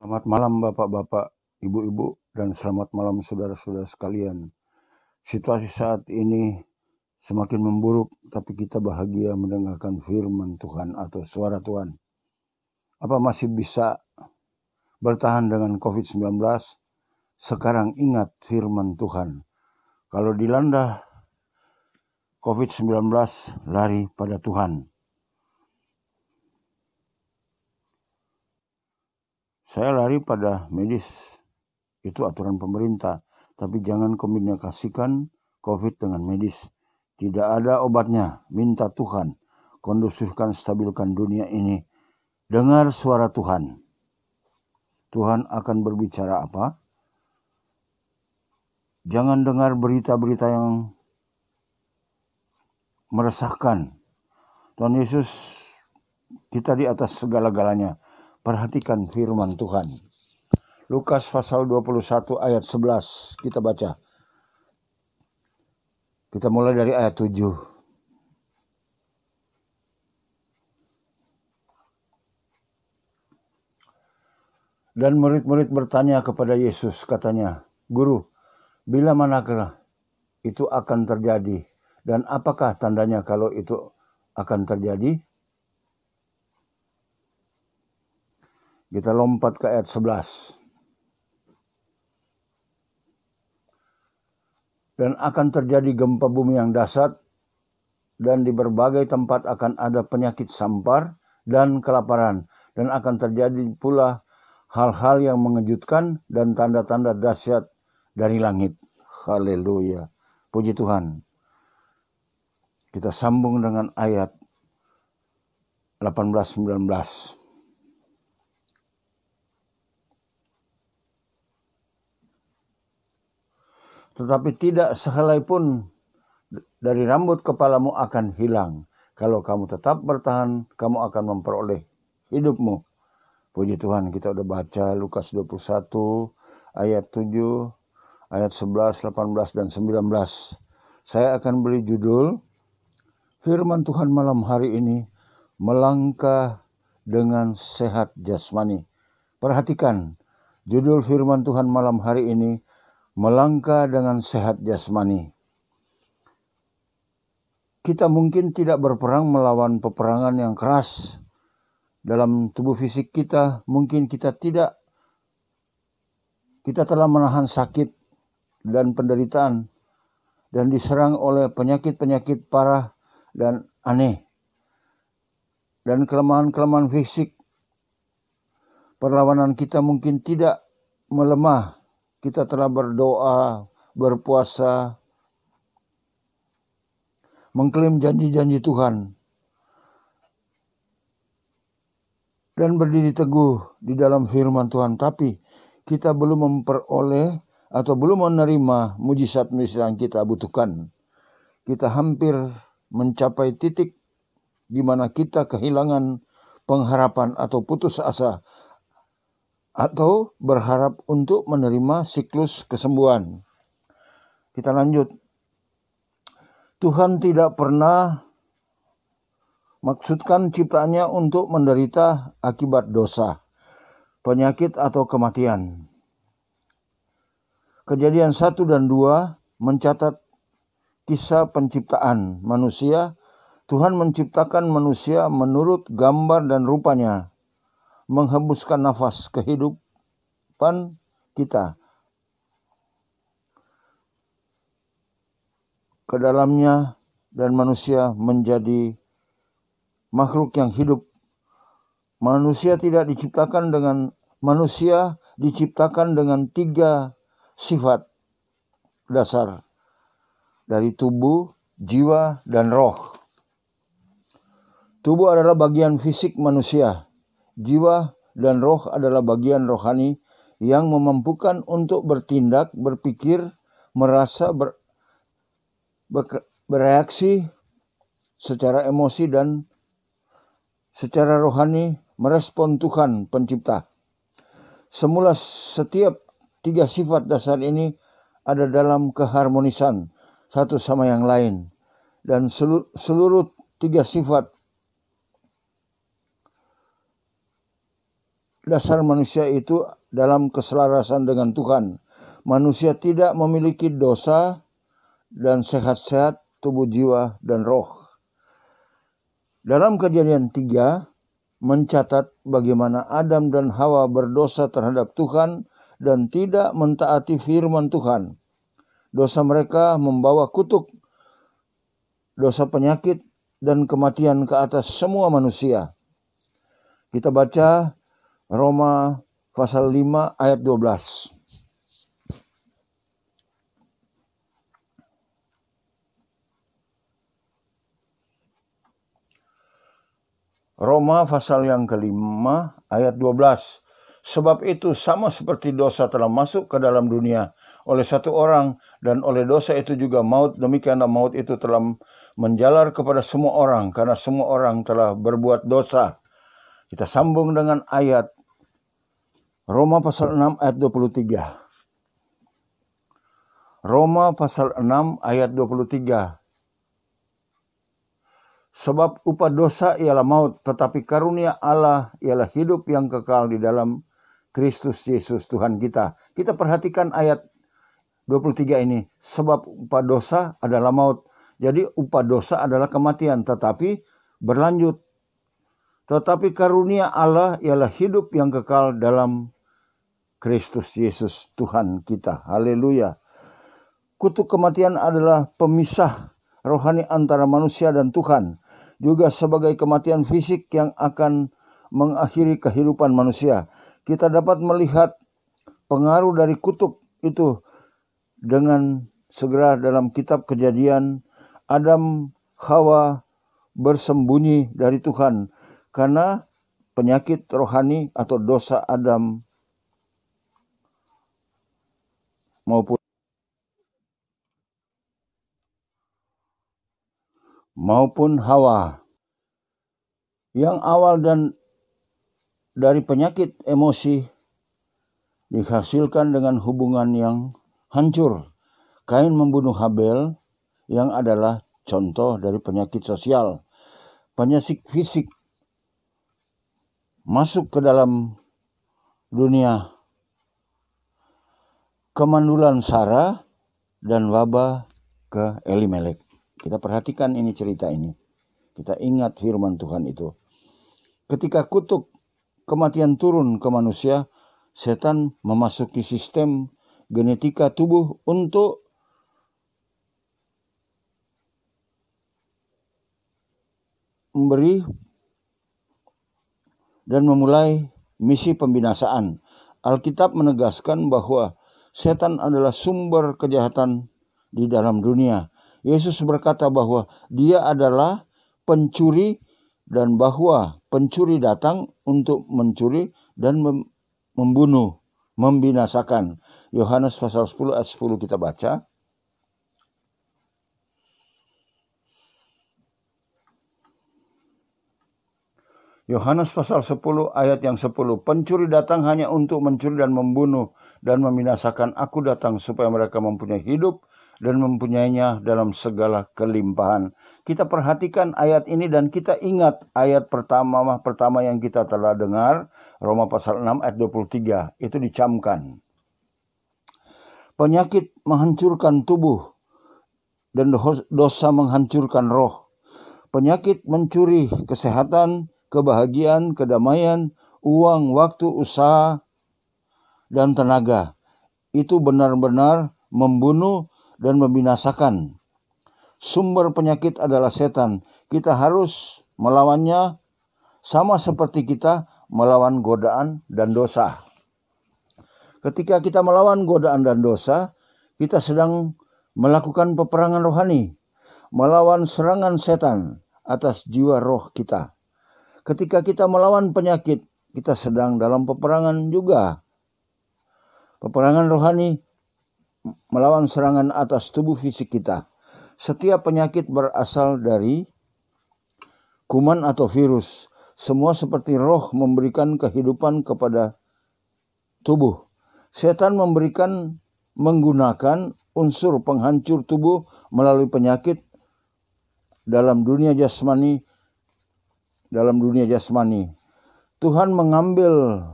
Selamat malam Bapak-bapak, Ibu-ibu, dan selamat malam saudara-saudara sekalian. Situasi saat ini semakin memburuk, tapi kita bahagia mendengarkan firman Tuhan atau suara Tuhan. Apa masih bisa bertahan dengan COVID-19? Sekarang ingat firman Tuhan. Kalau dilanda COVID-19, lari pada Tuhan. Saya lari pada medis, itu aturan pemerintah. Tapi jangan komunikasikan COVID dengan medis. Tidak ada obatnya, minta Tuhan. Kondusifkan, stabilkan dunia ini. Dengar suara Tuhan. Tuhan akan berbicara apa? Jangan dengar berita-berita yang meresahkan. Tuhan Yesus, kita di atas segala-galanya. Perhatikan firman Tuhan. Lukas pasal 21 ayat 11 kita baca. Kita mulai dari ayat 7. Dan murid-murid bertanya kepada Yesus, katanya, Guru, bila manakah itu akan terjadi? Dan apakah tandanya kalau itu akan terjadi? Kita lompat ke ayat 11. Dan akan terjadi gempa bumi yang dahsyat, dan di berbagai tempat akan ada penyakit sampar dan kelaparan, dan akan terjadi pula hal-hal yang mengejutkan dan tanda-tanda dahsyat dari langit. Haleluya. Puji Tuhan. Kita sambung dengan ayat 18-19. Tetapi tidak sehelai pun dari rambut kepalamu akan hilang. Kalau kamu tetap bertahan, kamu akan memperoleh hidupmu. Puji Tuhan, kita udah baca Lukas 21, ayat 7, ayat 11, 18, dan 19. Saya akan beri judul, Firman Tuhan malam hari ini, melangkah dengan sehat jasmani. Perhatikan, judul firman Tuhan malam hari ini, melangkah dengan sehat jasmani. Kita mungkin tidak berperang melawan peperangan yang keras dalam tubuh fisik kita. Mungkin kita telah menahan sakit dan penderitaan dan diserang oleh penyakit-penyakit parah dan aneh dan kelemahan-kelemahan fisik. Perlawanan kita mungkin tidak melemah. Kita telah berdoa, berpuasa, mengklaim janji-janji Tuhan, dan berdiri teguh di dalam firman Tuhan. Tapi kita belum memperoleh atau belum menerima mujizat-mujizat yang kita butuhkan. Kita hampir mencapai titik di mana kita kehilangan pengharapan atau putus asa, atau berharap untuk menerima siklus kesembuhan. Kita lanjut. Tuhan tidak pernah maksudkan ciptaannya untuk menderita akibat dosa, penyakit, atau kematian. Kejadian 1 dan 2 mencatat kisah penciptaan manusia. Tuhan menciptakan manusia menurut gambar dan rupanya, menghembuskan nafas kehidupan kita ke dalamnya, dan manusia menjadi makhluk yang hidup. Manusia diciptakan dengan 3 sifat dasar dari tubuh, jiwa, dan roh. Tubuh adalah bagian fisik manusia. Jiwa dan roh adalah bagian rohani yang memampukan untuk bertindak, berpikir, merasa, bereaksi secara emosi, dan secara rohani merespon Tuhan pencipta. Semula setiap 3 sifat dasar ini ada dalam keharmonisan satu sama yang lain. Dan seluruh 3 sifat dasar manusia itu dalam keselarasan dengan Tuhan. Manusia tidak memiliki dosa dan sehat-sehat tubuh, jiwa, dan roh. Dalam Kejadian 3 mencatat bagaimana Adam dan Hawa berdosa terhadap Tuhan dan tidak mentaati firman Tuhan. Dosa mereka membawa kutuk, dosa penyakit, dan kematian ke atas semua manusia. Kita baca Roma pasal 5 ayat 12. Roma pasal yang kelima ayat 12. Sebab itu sama seperti dosa telah masuk ke dalam dunia oleh satu orang, dan oleh dosa itu juga maut, demikianlah maut itu telah menjalar kepada semua orang, karena semua orang telah berbuat dosa. Kita sambung dengan ayat Roma pasal 6 ayat 23. Roma pasal 6 ayat 23. Sebab upah dosa ialah maut, tetapi karunia Allah ialah hidup yang kekal di dalam Kristus Yesus Tuhan kita. Kita perhatikan ayat 23 ini. Sebab upah dosa adalah maut. Jadi upah dosa adalah kematian, tetapi berlanjut. Tetapi karunia Allah ialah hidup yang kekal dalam Kristus Yesus Tuhan kita. Haleluya. Kutuk kematian adalah pemisah rohani antara manusia dan Tuhan, juga sebagai kematian fisik yang akan mengakhiri kehidupan manusia. Kita dapat melihat pengaruh dari kutuk itu dengan segera dalam kitab Kejadian. Adam, Hawa bersembunyi dari Tuhan karena penyakit rohani atau dosa Adam maupun Hawa. Yang awal dan dari penyakit emosi dihasilkan dengan hubungan yang hancur. Kain membunuh Habel, yang adalah contoh dari penyakit sosial. Penyakit fisik masuk ke dalam dunia. Kemandulan Sarah dan wabah ke Elimelek. Kita perhatikan ini, cerita ini. Kita ingat firman Tuhan itu. Ketika kutuk kematian turun ke manusia, setan memasuki sistem genetika tubuh untuk memberi dan memulai misi pembinasaan. Alkitab menegaskan bahwa setan adalah sumber kejahatan di dalam dunia. Yesus berkata bahwa dia adalah pencuri dan bahwa pencuri datang untuk mencuri dan membunuh, membinasakan. Yohanes pasal 10 ayat 10 kita baca. Yohanes pasal 10 ayat yang 10. Pencuri datang hanya untuk mencuri dan membunuh dan membinasakan. Aku datang supaya mereka mempunyai hidup dan mempunyainya dalam segala kelimpahan. Kita perhatikan ayat ini dan kita ingat ayat pertama yang kita telah dengar, Roma pasal 6 ayat 23, itu dicamkan. Penyakit menghancurkan tubuh dan dosa menghancurkan roh. Penyakit mencuri kesehatan, kebahagiaan, kedamaian, uang, waktu, usaha, dan tenaga. Itu benar-benar membunuh dan membinasakan. Sumber penyakit adalah setan. Kita harus melawannya sama seperti kita melawan godaan dan dosa. Ketika kita melawan godaan dan dosa, kita sedang melakukan peperangan rohani, melawan serangan setan atas jiwa roh kita. Ketika kita melawan penyakit, kita sedang dalam peperangan juga. Peperangan rohani melawan serangan atas tubuh fisik kita. Setiap penyakit berasal dari kuman atau virus. Semua seperti roh memberikan kehidupan kepada tubuh. Setan menggunakan unsur penghancur tubuh melalui penyakit dalam dunia jasmani. Tuhan mengambil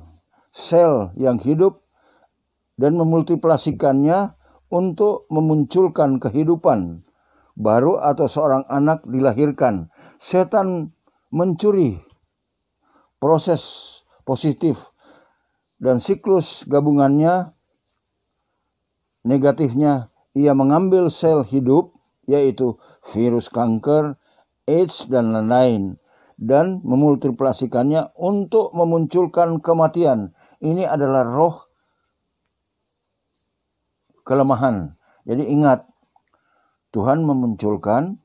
sel yang hidup dan memultiplikasikannya untuk memunculkan kehidupan baru atau seorang anak dilahirkan. Setan mencuri proses positif dan siklus gabungannya negatifnya. Ia mengambil sel hidup, yaitu virus kanker, AIDS, dan lain-lain, dan memultiplikasikannya untuk memunculkan kematian. Ini adalah roh kelemahan. Jadi ingat, Tuhan memunculkan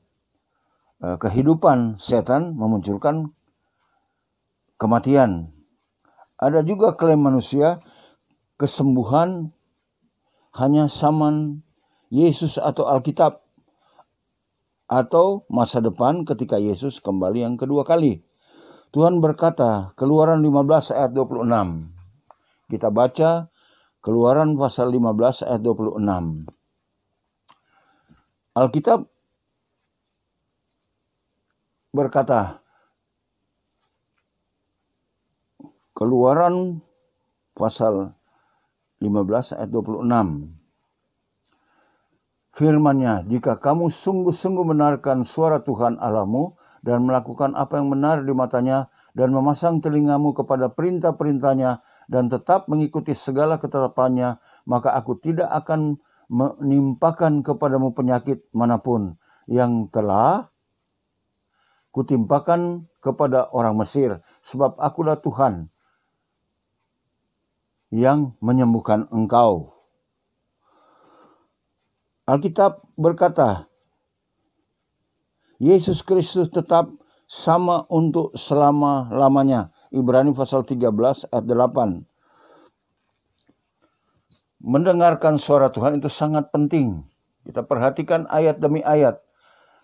kehidupan, setan memunculkan kematian. Ada juga klaim manusia, kesembuhan hanya zaman Yesus atau Alkitab, atau masa depan ketika Yesus kembali yang kedua kali. Tuhan berkata, Keluaran 15 ayat 26. Kita baca Keluaran pasal 15 ayat 26. Alkitab berkata, Keluaran pasal 15 ayat 26. Firman-Nya, jika kamu sungguh-sungguh mendengarkan suara Tuhan Allahmu dan melakukan apa yang benar di matanya dan memasang telingamu kepada perintah-perintahnya dan tetap mengikuti segala ketetapannya, maka aku tidak akan menimpakan kepadamu penyakit manapun yang telah kutimpakan kepada orang Mesir, sebab akulah Tuhan yang menyembuhkan engkau. Alkitab berkata, Yesus Kristus tetap sama untuk selama-lamanya. Ibrani pasal 13 ayat 8. Mendengarkan suara Tuhan itu sangat penting. Kita perhatikan ayat demi ayat.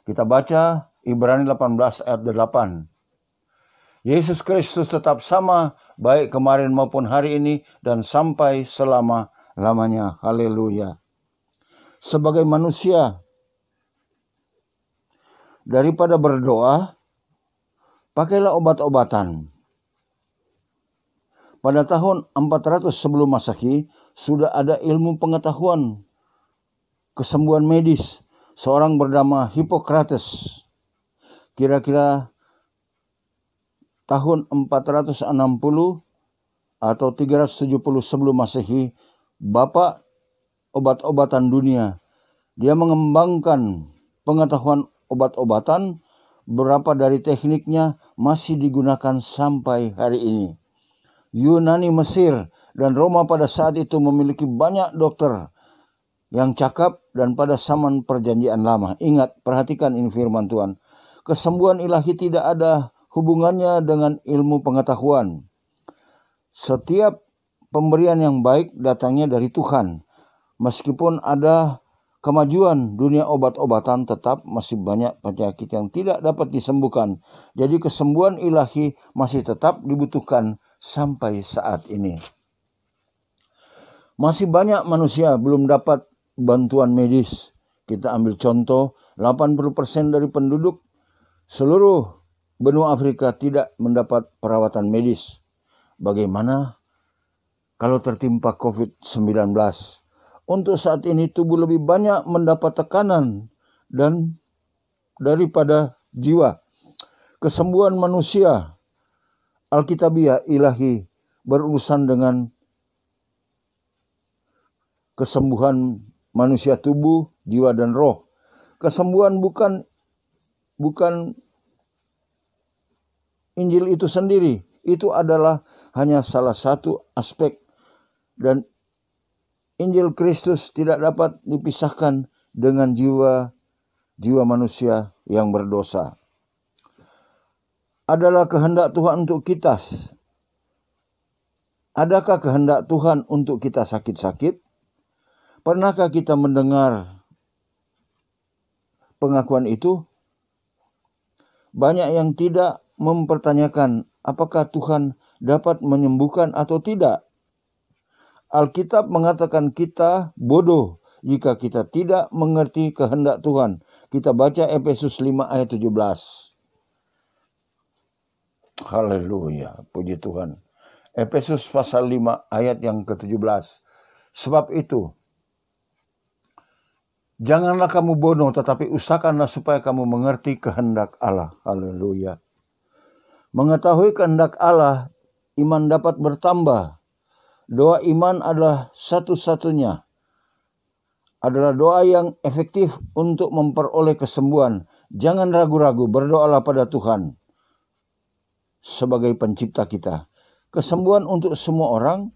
Kita baca Ibrani 18 ayat 8. Yesus Kristus tetap sama baik kemarin maupun hari ini dan sampai selama-lamanya. Haleluya. Sebagai manusia, daripada berdoa, pakailah obat-obatan. Pada tahun 400 sebelum Masehi, sudah ada ilmu pengetahuan kesembuhan medis. Seorang bernama Hippocrates, kira-kira tahun 460 atau 370 sebelum Masehi, Bapak obat-obatan dunia. Dia mengembangkan pengetahuan obat-obatan, beberapa dari tekniknya masih digunakan sampai hari ini. Yunani, Mesir, dan Roma pada saat itu memiliki banyak dokter yang cakap dan pada zaman perjanjian lama. Ingat, perhatikan ini firman Tuhan. Kesembuhan ilahi tidak ada hubungannya dengan ilmu pengetahuan. Setiap pemberian yang baik datangnya dari Tuhan. Meskipun ada kemajuan dunia obat-obatan, tetap masih banyak penyakit yang tidak dapat disembuhkan. Jadi kesembuhan ilahi masih tetap dibutuhkan sampai saat ini. Masih banyak manusia belum dapat bantuan medis. Kita ambil contoh, 80% dari penduduk seluruh benua Afrika tidak mendapat perawatan medis. Bagaimana kalau tertimpa COVID-19? Untuk saat ini tubuh lebih banyak mendapat tekanan dan daripada jiwa. Kesembuhan manusia Alkitabiah ilahi berurusan dengan kesembuhan manusia tubuh, jiwa dan roh. Kesembuhan bukan Injil itu sendiri. Itu adalah hanya salah satu aspek, dan Injil Kristus tidak dapat dipisahkan dengan jiwa manusia yang berdosa. Adalah kehendak Tuhan untuk kita. Adakah kehendak Tuhan untuk kita sakit-sakit? Pernahkah kita mendengar pengakuan itu? Banyak yang tidak mempertanyakan apakah Tuhan dapat menyembuhkan atau tidak. Alkitab mengatakan kita bodoh jika kita tidak mengerti kehendak Tuhan. Kita baca Efesus 5 ayat 17. Haleluya, puji Tuhan. Efesus pasal 5 ayat yang ke-17. Sebab itu, janganlah kamu bodoh, tetapi usahakanlah supaya kamu mengerti kehendak Allah. Haleluya. Mengetahui kehendak Allah, iman dapat bertambah. Doa iman adalah satu-satunya. Adalah doa yang efektif untuk memperoleh kesembuhan. Jangan ragu-ragu, berdoalah pada Tuhan sebagai pencipta kita. Kesembuhan untuk semua orang.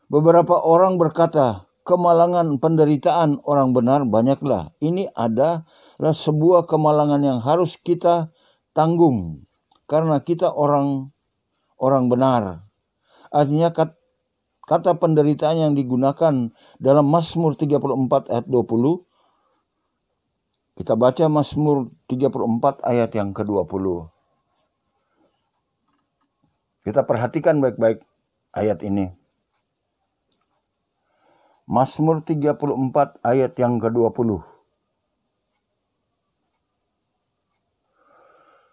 Beberapa orang berkata, kemalangan penderitaan orang benar banyaklah. Ini adalah sebuah kemalangan yang harus kita tanggung karena kita orang benar. Artinya kata penderitaan yang digunakan dalam Mazmur 34 ayat 20. Kita baca Mazmur 34 ayat yang ke-20. Kita perhatikan baik-baik ayat ini. Mazmur 34 ayat yang ke-20.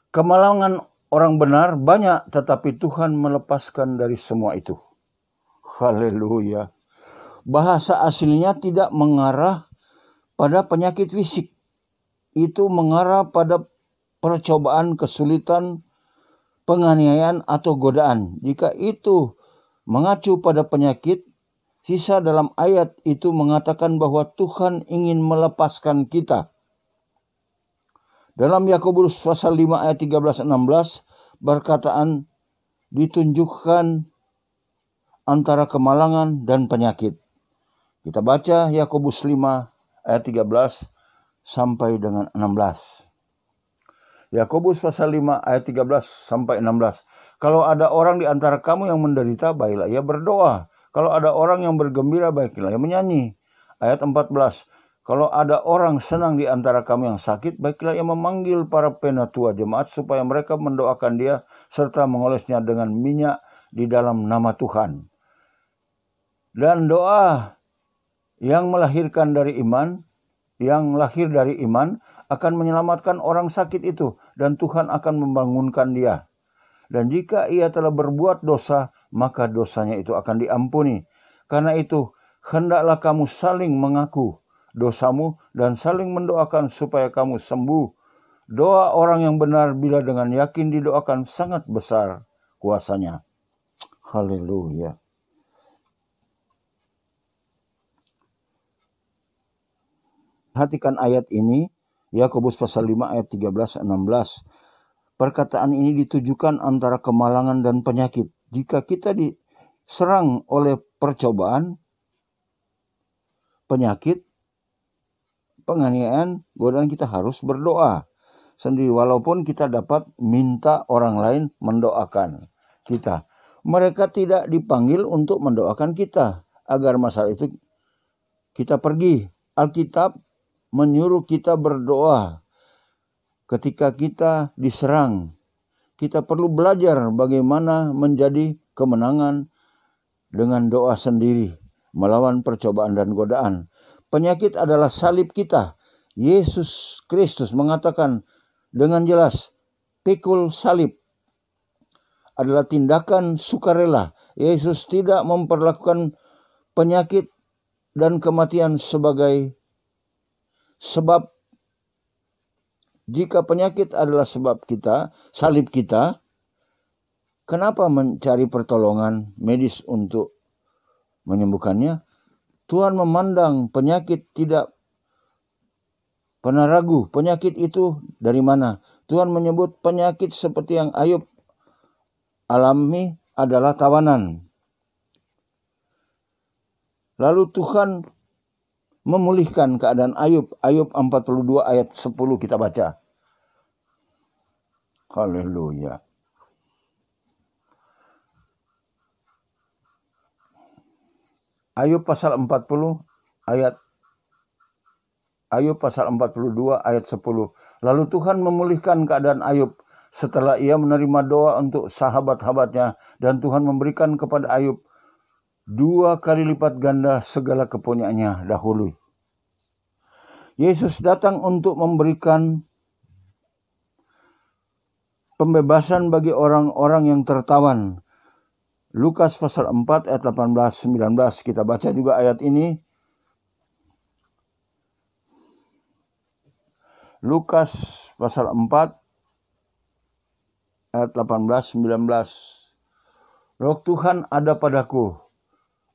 Kemalangan orang benar banyak, tetapi Tuhan melepaskan dari semua itu. Haleluya. Bahasa aslinya tidak mengarah pada penyakit fisik. Itu mengarah pada percobaan, kesulitan, penganiayaan atau godaan. Jika itu mengacu pada penyakit, sisa dalam ayat itu mengatakan bahwa Tuhan ingin melepaskan kita. Dalam Yakobus pasal 5 ayat 13-16 berkataan ditunjukkan antara kemalangan dan penyakit. Kita baca Yakobus 5 ayat 13 sampai dengan 16. Yakobus pasal 5 ayat 13 sampai 16. Kalau ada orang di antara kamu yang menderita, baiklah ia berdoa. Kalau ada orang yang bergembira, baiklah ia menyanyi. Ayat 14. Kalau ada orang senang di antara kamu yang sakit, baiklah ia memanggil para penatua jemaat supaya mereka mendoakan dia serta mengolesnya dengan minyak di dalam nama Tuhan. Dan doa yang melahirkan dari iman, yang lahir dari iman akan menyelamatkan orang sakit itu dan Tuhan akan membangunkan dia. Dan jika ia telah berbuat dosa, maka dosanya itu akan diampuni. Karena itu, hendaklah kamu saling mengaku dosamu dan saling mendoakan supaya kamu sembuh. Doa orang yang benar bila dengan yakin didoakan sangat besar kuasanya. Haleluya. Perhatikan ayat ini, Yakobus pasal 5 ayat 13-16. Perkataan ini ditujukan antara kemalangan dan penyakit. Jika kita diserang oleh percobaan, penyakit, penganiayaan, godaan, kita harus berdoa sendiri. Walaupun kita dapat minta orang lain mendoakan kita. Mereka tidak dipanggil untuk mendoakan kita agar masalah itu kita pergi. Alkitab menyuruh kita berdoa ketika kita diserang. Kita perlu belajar bagaimana menjadi kemenangan dengan doa sendiri melawan percobaan dan godaan. Penyakit adalah salib kita. Yesus Kristus mengatakan dengan jelas, pikul salib adalah tindakan sukarela. Yesus tidak memperlakukan penyakit dan kematian sebagai sebab. Jika penyakit adalah sebab kita, salib kita, kenapa mencari pertolongan medis untuk menyembuhkannya? Tuhan memandang penyakit tidak pernah ragu. Penyakit itu dari mana? Tuhan menyebut penyakit seperti yang Ayub alami adalah tawanan. Lalu Tuhan memulihkan keadaan Ayub. Ayub 42 ayat 10 kita baca. Haleluya. Ayub pasal 40 ayat Ayub pasal 42 ayat 10. Lalu Tuhan memulihkan keadaan Ayub setelah ia menerima doa untuk sahabat-sahabatnya, dan Tuhan memberikan kepada Ayub 2 kali lipat ganda segala kepunyaannya dahulu. Yesus datang untuk memberikan pembebasan bagi orang-orang yang tertawan. Lukas pasal 4 ayat 18-19. Kita baca juga ayat ini. Lukas pasal 4 ayat 18-19. Roh Tuhan ada padaku,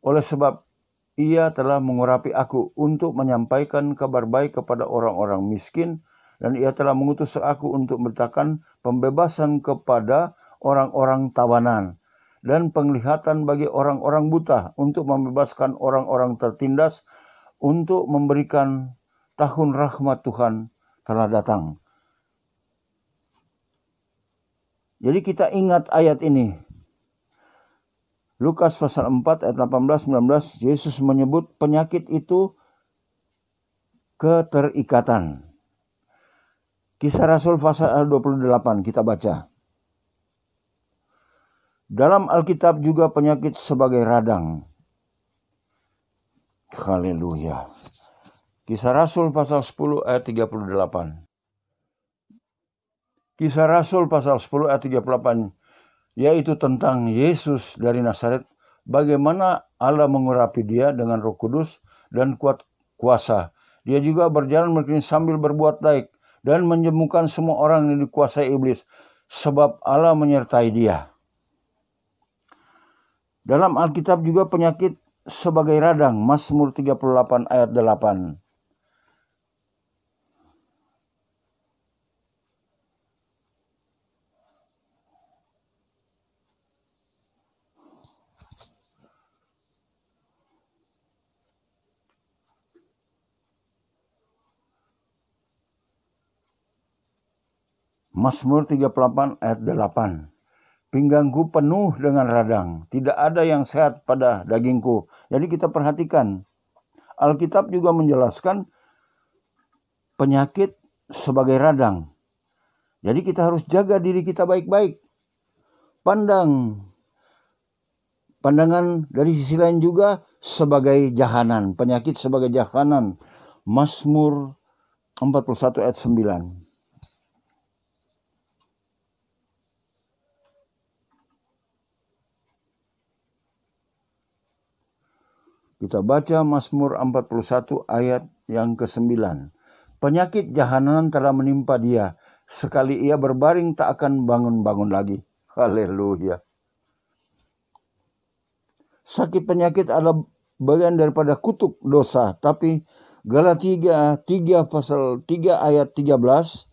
oleh sebab Ia telah mengurapi aku untuk menyampaikan kabar baik kepada orang-orang miskin, dan Ia telah mengutus aku untuk memberitakan pembebasan kepada orang-orang tawanan, dan penglihatan bagi orang-orang buta, untuk membebaskan orang-orang tertindas, untuk memberikan tahun rahmat Tuhan telah datang. Jadi kita ingat ayat ini. Lukas pasal 4 ayat 18-19, Yesus menyebut penyakit itu keterikatan. Kisah Rasul pasal 28 kita baca. Dalam Alkitab juga penyakit sebagai radang. Haleluya. Kisah Rasul pasal 10 ayat 38. Kisah Rasul pasal 10 ayat 38, yaitu tentang Yesus dari Nazaret, bagaimana Allah mengurapi dia dengan Roh Kudus dan kuat kuasa. Dia juga berjalan berkeliling sambil berbuat baik dan menyembuhkan semua orang yang dikuasai iblis, sebab Allah menyertai dia. Dalam Alkitab juga penyakit sebagai radang, Mazmur 38 ayat 8. Mazmur 38 ayat 8. Pinggangku penuh dengan radang, tidak ada yang sehat pada dagingku. Jadi kita perhatikan, Alkitab juga menjelaskan penyakit sebagai radang. Jadi kita harus jaga diri kita baik-baik. Pandangan dari sisi lain juga sebagai jahanan, penyakit sebagai jahanan. Mazmur 41 ayat 9. Kita baca Mazmur 41 ayat yang ke-9. Penyakit jahanan telah menimpa dia. Sekali ia berbaring tak akan bangun-bangun lagi. Haleluya. Sakit penyakit adalah bagian daripada kutuk dosa. Tapi Galatia 3 pasal 3 ayat 13.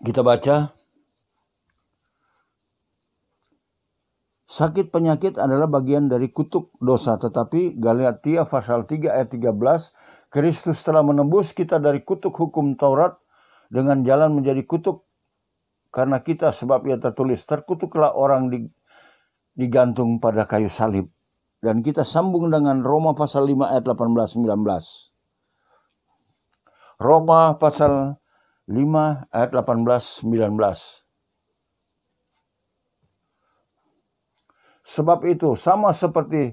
Kita baca. Sakit penyakit adalah bagian dari kutuk dosa, tetapi Galatia pasal 3 ayat 13, Kristus telah menebus kita dari kutuk hukum Taurat dengan jalan menjadi kutuk karena kita, sebab ia tertulis, terkutuklah orang digantung pada kayu salib. Dan kita sambung dengan Roma pasal 5 ayat 18-19. Roma pasal 5 ayat 18-19. Sebab itu, sama seperti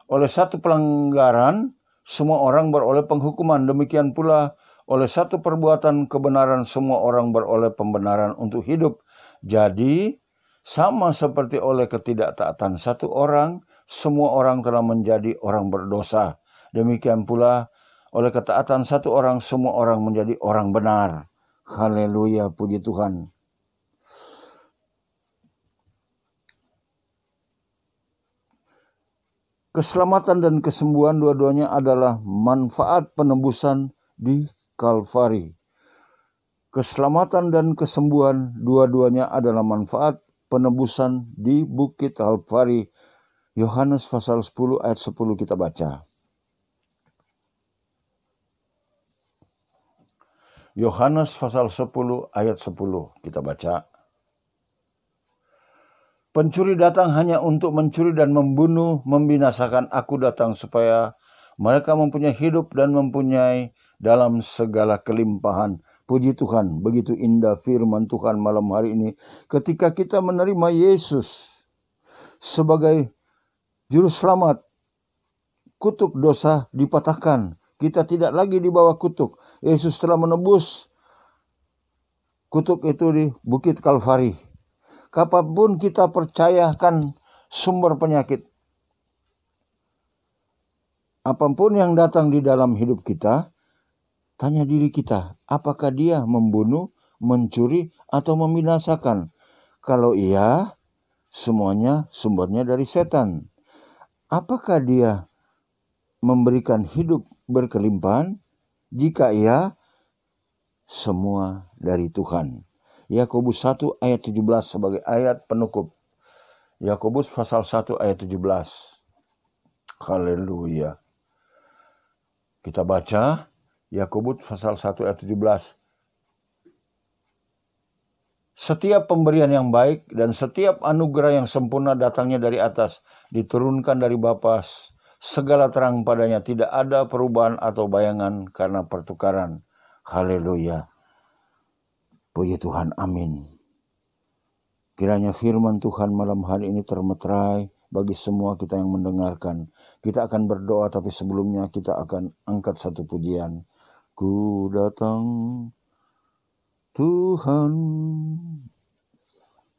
oleh satu pelanggaran, semua orang beroleh penghukuman. Demikian pula oleh satu perbuatan kebenaran, semua orang beroleh pembenaran untuk hidup. Jadi, sama seperti oleh ketidaktaatan satu orang, semua orang telah menjadi orang berdosa. Demikian pula oleh ketaatan satu orang, semua orang menjadi orang benar. Haleluya, puji Tuhan. Keselamatan dan kesembuhan dua-duanya adalah manfaat penebusan di Kalvari. Keselamatan dan kesembuhan dua-duanya adalah manfaat penebusan di Bukit Kalvari. Yohanes pasal 10 ayat 10 kita baca. Yohanes pasal 10 ayat 10 kita baca. Pencuri datang hanya untuk mencuri dan membunuh, membinasakan. Aku datang supaya mereka mempunyai hidup dan mempunyai dalam segala kelimpahan. Puji Tuhan, begitu indah firman Tuhan malam hari ini. Ketika kita menerima Yesus sebagai Juru Selamat, kutuk dosa dipatahkan. Kita tidak lagi di bawah kutuk. Yesus telah menebus kutuk itu di Bukit Kalvari. Kapanpun kita percayakan sumber penyakit, apapun yang datang di dalam hidup kita, tanya diri kita, apakah dia membunuh, mencuri, atau membinasakan? Kalau iya, semuanya sumbernya dari setan. Apakah dia memberikan hidup berkelimpahan? Jika iya, semua dari Tuhan. Yakobus 1 ayat 17 sebagai ayat penutup. Yakobus pasal 1 ayat 17. Haleluya. Kita baca Yakobus pasal 1 ayat 17. Setiap pemberian yang baik dan setiap anugerah yang sempurna datangnya dari atas, diturunkan dari Bapa, segala terang padanya, tidak ada perubahan atau bayangan karena pertukaran. Haleluya. Puji Tuhan, amin. Kiranya firman Tuhan malam hari ini termeterai bagi semua kita yang mendengarkan. Kita akan berdoa, tapi sebelumnya kita akan angkat satu pujian. Ku datang Tuhan,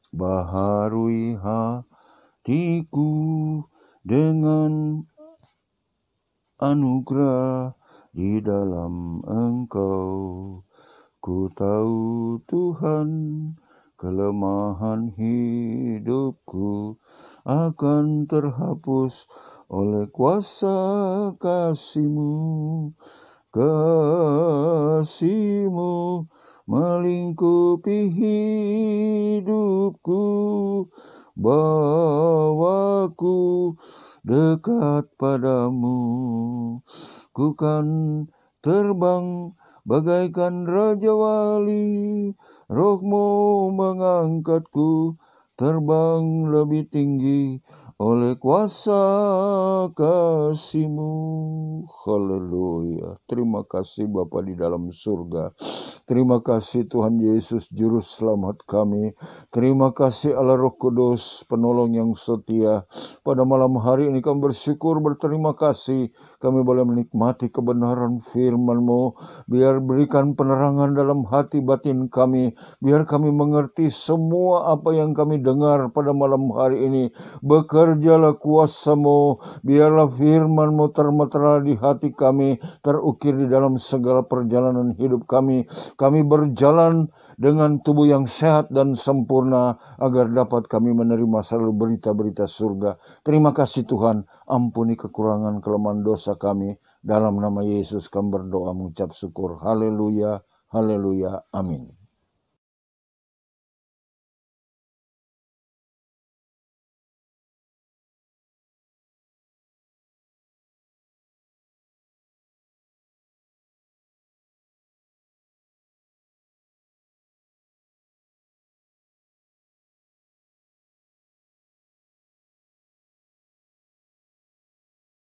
baharui hatiku dengan anugerah di dalam Engkau. Ku tahu Tuhan, kelemahan hidupku akan terhapus oleh kuasa kasih-Mu. Kasih-Mu melingkupi hidupku, bawaku dekat padamu. Ku kan terbang bagaikan Raja Wali, Roh-Mu mengangkatku terbang lebih tinggi oleh kuasa kasih-Mu. Haleluya. Terima kasih Bapa di dalam surga. Terima kasih Tuhan Yesus Juru Selamat kami. Terima kasih Allah Roh Kudus, penolong yang setia. Pada malam hari ini kami bersyukur, berterima kasih. Kami boleh menikmati kebenaran firman-Mu. Biar berikan penerangan dalam hati batin kami. Biar kami mengerti semua apa yang kami dengar pada malam hari ini. Bekerjalah kuasa-Mu. Biarlah firman-Mu termetera di hati kami, terukir di dalam segala perjalanan hidup kami. Kami berjalan dengan tubuh yang sehat dan sempurna, agar dapat kami menerima selalu berita-berita surga. Terima kasih Tuhan, ampuni kekurangan kelemahan dosa kami. Dalam nama Yesus kami berdoa mengucap syukur. Haleluya, haleluya, amin.